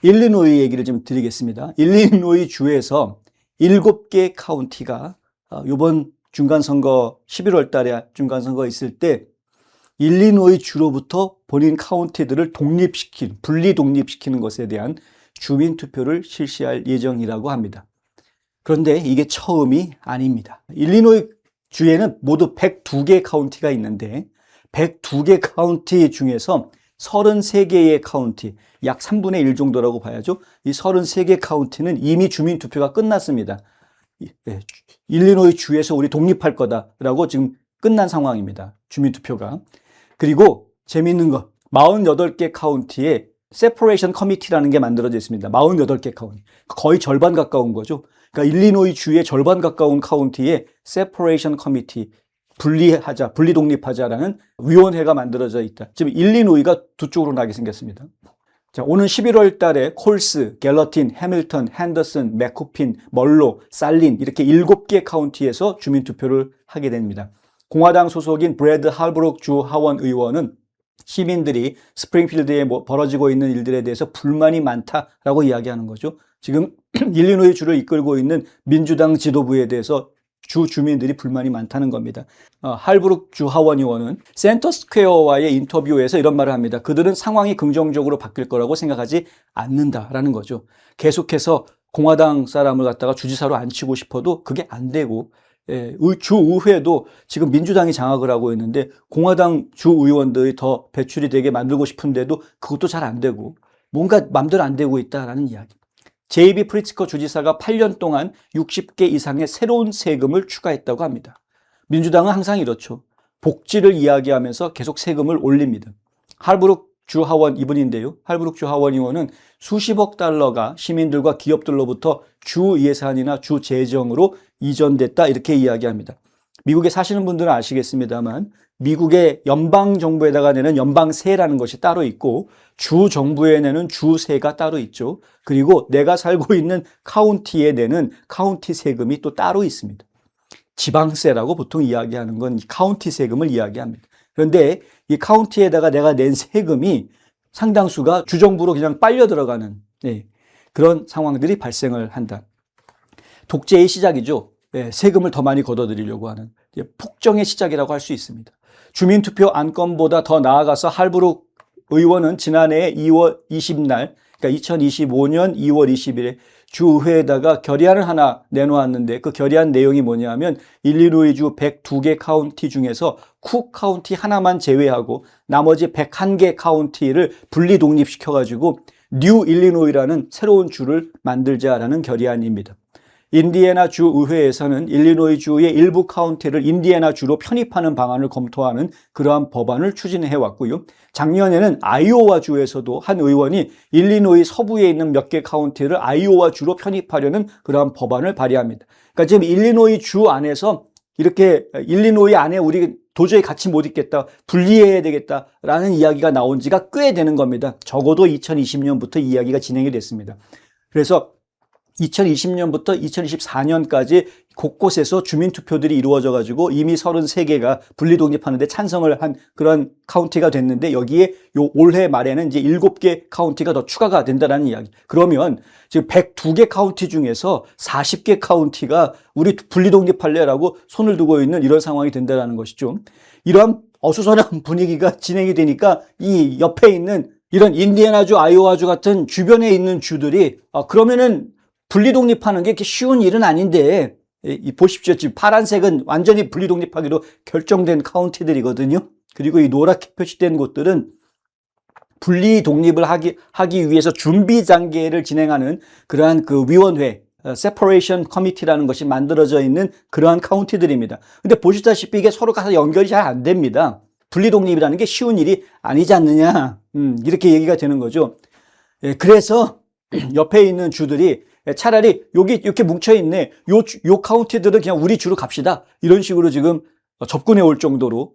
일리노이 얘기를 좀 드리겠습니다. 일리노이 주에서 7개 카운티가 이번 중간선거 11월 달에 중간선거 있을 때 일리노이 주로부터 본인 카운티들을 분리 독립시키는 것에 대한 주민투표를 실시할 예정이라고 합니다. 그런데 이게 처음이 아닙니다. 일리노이 주에는 모두 102개 카운티가 있는데 102개 카운티 중에서 33개의 카운티, 약 3분의 1 정도라고 봐야죠. 이 33개 카운티는 이미 주민투표가 끝났습니다. 일리노이 주에서 우리 독립할 거다라고 지금 끝난 상황입니다. 주민투표가. 그리고 재미있는 거, 48개 카운티에 세퍼레이션 커미티라는 게 만들어져 있습니다. 48개 카운티. 거의 절반 가까운 거죠. 그러니까 일리노이 주의 절반 가까운 카운티에 세퍼레이션 커미티, 분리 독립하자라는 위원회가 만들어져 있다. 지금 일리노이가 두 쪽으로 나게 생겼습니다. 자, 오는 11월 달에 콜스, 갤러틴, 해밀턴, 핸더슨, 맥코핀, 멀로, 살린 이렇게 7개 카운티에서 주민투표를 하게 됩니다. 공화당 소속인 브래드 할브룩 주 하원 의원은 시민들이 스프링필드에 벌어지고 있는 일들에 대해서 불만이 많다라고 이야기하는 거죠. 지금 일리노이 주를 이끌고 있는 민주당 지도부에 대해서 주 주민들이 불만이 많다는 겁니다. 할브룩 주 하원 의원은 센터 스퀘어와의 인터뷰에서 이런 말을 합니다. 그들은 상황이 긍정적으로 바뀔 거라고 생각하지 않는다라는 거죠. 계속해서 공화당 사람을 갖다가 주지사로 앉히고 싶어도 그게 안 되고, 주의회도 지금 민주당이 장악을 하고 있는데 공화당 주 의원들이 더 배출이 되게 만들고 싶은데도 그것도 잘 안 되고 뭔가 맘대로 안 되고 있다라는 이야기. 제이비 프리츠커 주지사가 8년 동안 60개 이상의 새로운 세금을 추가했다고 합니다. 민주당은 항상 이렇죠. 복지를 이야기하면서 계속 세금을 올립니다. 할브룩 주 하원 이분인데요. 할브룩 주 하원 의원은 수십억 달러가 시민들과 기업들로부터 주 예산이나 주 재정으로 이전됐다 이렇게 이야기합니다. 미국에 사시는 분들은 아시겠습니다만 미국의 연방정부에다가 내는 연방세라는 것이 따로 있고 주 정부에 내는 주세가 따로 있죠. 그리고 내가 살고 있는 카운티에 내는 카운티 세금이 또 따로 있습니다. 지방세라고 보통 이야기하는 건 이 카운티 세금을 이야기합니다. 그런데 이 카운티에다가 내가 낸 세금이 상당수가 주정부로 그냥 빨려 들어가는 그런 상황들이 발생을 한다. 독재의 시작이죠. 세금을 더 많이 걷어들이려고 하는 폭정의 시작이라고 할 수 있습니다. 주민투표 안건보다 더 나아가서 할브룩 의원은 지난해 2월 20날, 그러니까 2025년 2월 20일에 주의회에다가 결의안을 하나 내놓았는데 그 결의안 내용이 뭐냐면 일리노이주 102개 카운티 중에서 쿡 카운티 하나만 제외하고 나머지 101개 카운티를 분리 독립시켜가지고 뉴 일리노이라는 새로운 주를 만들자라는 결의안입니다. 인디애나 주 의회에서는 일리노이 주의 일부 카운티를 인디애나 주로 편입하는 방안을 검토하는 그러한 법안을 추진해 왔고요. 작년에는 아이오와 주에서도 한 의원이 일리노이 서부에 있는 몇 개 카운티를 아이오와 주로 편입하려는 그러한 법안을 발의합니다. 그러니까 지금 일리노이 주 안에서 이렇게 일리노이 안에 우리 도저히 같이 못 있겠다, 분리해야 되겠다라는 이야기가 나온 지가 꽤 되는 겁니다. 적어도 2020년부터 이야기가 진행이 됐습니다. 그래서 2020년부터 2024년까지 곳곳에서 주민투표들이 이루어져 가지고 이미 33개가 분리독립하는데 찬성을 한 그런 카운티가 됐는데 여기에 올해 말에는 이제 7개 카운티가 더 추가가 된다는 이야기. 그러면 지금 102개 카운티 중에서 40개 카운티가 우리 분리독립할래라고 손을 두고 있는 이런 상황이 된다는 것이죠. 이러한 어수선한 분위기가 진행이 되니까 이 옆에 있는 이런 인디애나주, 아이오와주 같은 주변에 있는 주들이 그러면은 분리독립하는 게 이렇게 쉬운 일은 아닌데, 보십시오. 지금 파란색은 완전히 분리독립하기로 결정된 카운티들이거든요. 그리고 이 노랗게 표시된 곳들은 분리독립을 하기 위해서 준비 단계를 진행하는 그러한 그 위원회, 세퍼레이션 커미티라는 것이 만들어져 있는 그러한 카운티들입니다. 근데 보시다시피 이게 서로 가서 연결이 잘 안 됩니다. 분리독립이라는 게 쉬운 일이 아니지 않느냐. 이렇게 얘기가 되는 거죠. 그래서 옆에 있는 주들이 차라리 여기 이렇게 뭉쳐있네. 요 카운티들은 그냥 우리 주로 갑시다. 이런 식으로 지금 접근해 올 정도로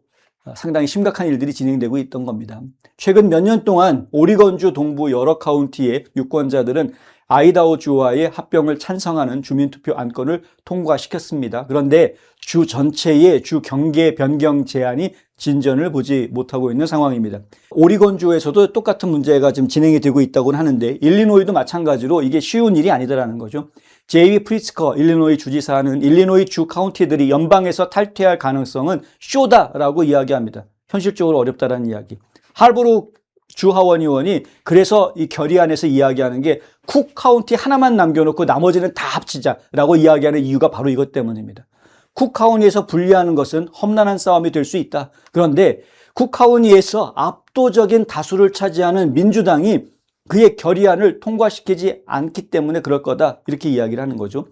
상당히 심각한 일들이 진행되고 있던 겁니다. 최근 몇 년 동안 오리건주 동부 여러 카운티의 유권자들은 아이다호주와의 합병을 찬성하는 주민투표 안건을 통과시켰습니다. 그런데 주 전체의 주 경계 변경 제한이 진전을 보지 못하고 있는 상황입니다. 오리건주에서도 똑같은 문제가 지금 진행이 되고 있다고 하는데 일리노이도 마찬가지로 이게 쉬운 일이 아니다라는 거죠. 제이비 프리츠커 일리노이 주지사는 일리노이 주 카운티들이 연방에서 탈퇴할 가능성은 쇼다라고 이야기합니다. 현실적으로 어렵다라는 이야기. 할브룩 주 하원 의원이 그래서 이 결의안에서 이야기하는 게 쿡 카운티 하나만 남겨놓고 나머지는 다 합치자라고 이야기하는 이유가 바로 이것 때문입니다. 쿡 카운티에서 분리하는 것은 험난한 싸움이 될 수 있다. 그런데 쿡 카운티에서 압도적인 다수를 차지하는 민주당이 그의 결의안을 통과시키지 않기 때문에 그럴 거다. 이렇게 이야기를 하는 거죠.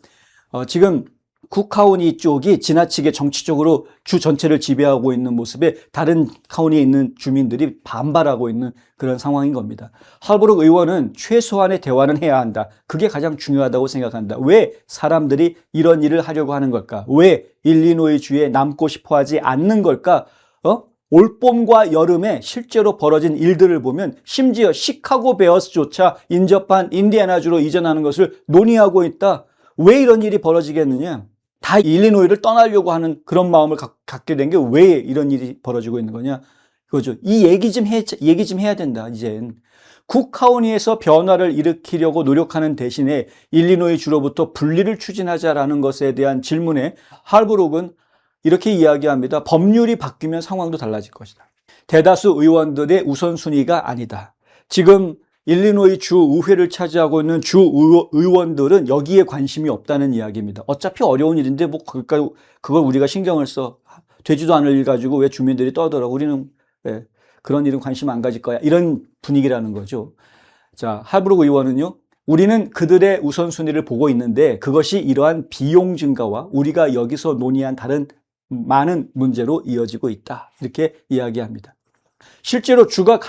지금 쿡 카운티 쪽이 지나치게 정치적으로 주 전체를 지배하고 있는 모습에 다른 카운티에 있는 주민들이 반발하고 있는 그런 상황인 겁니다. 할브룩 의원은 최소한의 대화는 해야 한다. 그게 가장 중요하다고 생각한다. 왜 사람들이 이런 일을 하려고 하는 걸까? 왜 일리노이 주에 남고 싶어 하지 않는 걸까? 올봄과 여름에 실제로 벌어진 일들을 보면 심지어 시카고 베어스조차 인접한 인디애나주로 이전하는 것을 논의하고 있다. 왜 이런 일이 벌어지겠느냐? 다 일리노이를 떠나려고 하는 그런 마음을 갖게 된 게 왜 이런 일이 벌어지고 있는 거냐? 그거죠. 이 얘기 좀 해야 된다, 이젠. 쿡 카운티에서 변화를 일으키려고 노력하는 대신에 일리노이 주로부터 분리를 추진하자라는 것에 대한 질문에 할브룩은 이렇게 이야기합니다. 법률이 바뀌면 상황도 달라질 것이다. 대다수 의원들의 우선순위가 아니다. 지금 일리노이 주 의회를 차지하고 있는 주 의원들은 여기에 관심이 없다는 이야기입니다. 어차피 어려운 일인데 뭐 그걸 우리가 신경을 써. 되지도 않을 일 가지고 왜 주민들이 떠들어. 우리는 그런 일은 관심 안 가질 거야. 이런 분위기라는 거죠. 자, 할브룩 의원은요. 우리는 그들의 우선순위를 보고 있는데 그것이 이러한 비용 증가와 우리가 여기서 논의한 다른 많은 문제로 이어지고 있다. 이렇게 이야기합니다. 실제로 주가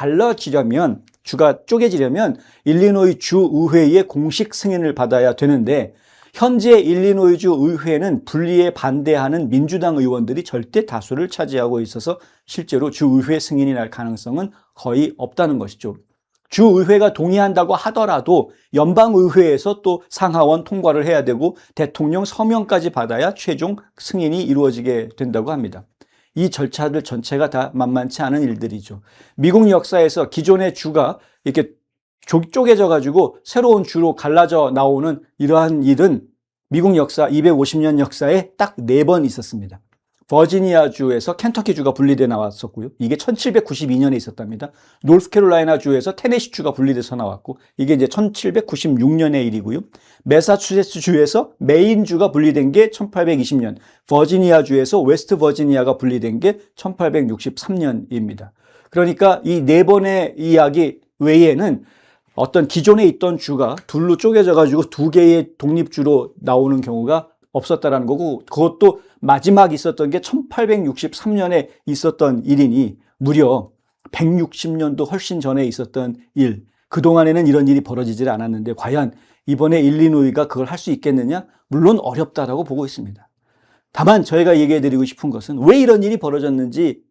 쪼개지려면 일리노이 주 의회의 공식 승인을 받아야 되는데 현재 일리노이 주 의회는 분리에 반대하는 민주당 의원들이 절대 다수를 차지하고 있어서 실제로 주 의회 승인이 날 가능성은 거의 없다는 것이죠. 주 의회가 동의한다고 하더라도 연방 의회에서 또 상하원 통과를 해야 되고 대통령 서명까지 받아야 최종 승인이 이루어지게 된다고 합니다. 이 절차들 전체가 다 만만치 않은 일들이죠. 미국 역사에서 기존의 주가 이렇게 쪼개져 가지고 새로운 주로 갈라져 나오는 이러한 일은 미국 역사 250년 역사에 딱 4번 있었습니다. 버지니아 주에서 켄터키 주가 분리돼 나왔었고요. 이게 1792년에 있었답니다. 노스캐롤라이나 주에서 테네시 주가 분리돼서 나왔고 이게 이제 1796년의 일이고요. 매사추세츠 주에서 메인 주가 분리된 게 1820년, 버지니아 주에서 웨스트 버지니아가 분리된 게 1863년입니다. 그러니까 이 4번의 이야기 외에는 어떤 기존에 있던 주가 둘로 쪼개져 가지고 2개의 독립주로 나오는 경우가 없었다라는 거고 그것도 마지막 있었던 게 1863년에 있었던 일이니 무려 160년도 훨씬 전에 있었던 일. 그동안에는 이런 일이 벌어지질 않았는데 과연 이번에 일리노이가 그걸 할 수 있겠느냐? 물론 어렵다라고 보고 있습니다. 다만 저희가 얘기해 드리고 싶은 것은 왜 이런 일이 벌어졌는지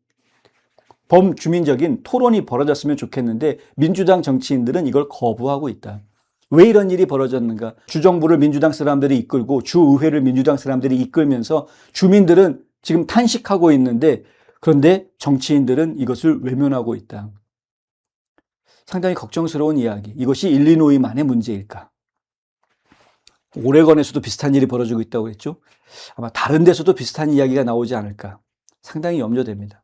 범주민적인 토론이 벌어졌으면 좋겠는데 민주당 정치인들은 이걸 거부하고 있다. 왜 이런 일이 벌어졌는가? 주정부를 민주당 사람들이 이끌고 주의회를 민주당 사람들이 이끌면서 주민들은 지금 탄식하고 있는데 그런데 정치인들은 이것을 외면하고 있다. 상당히 걱정스러운 이야기. 이것이 일리노이만의 문제일까? 오레건에서도 비슷한 일이 벌어지고 있다고 했죠. 아마 다른 데서도 비슷한 이야기가 나오지 않을까? 상당히 염려됩니다.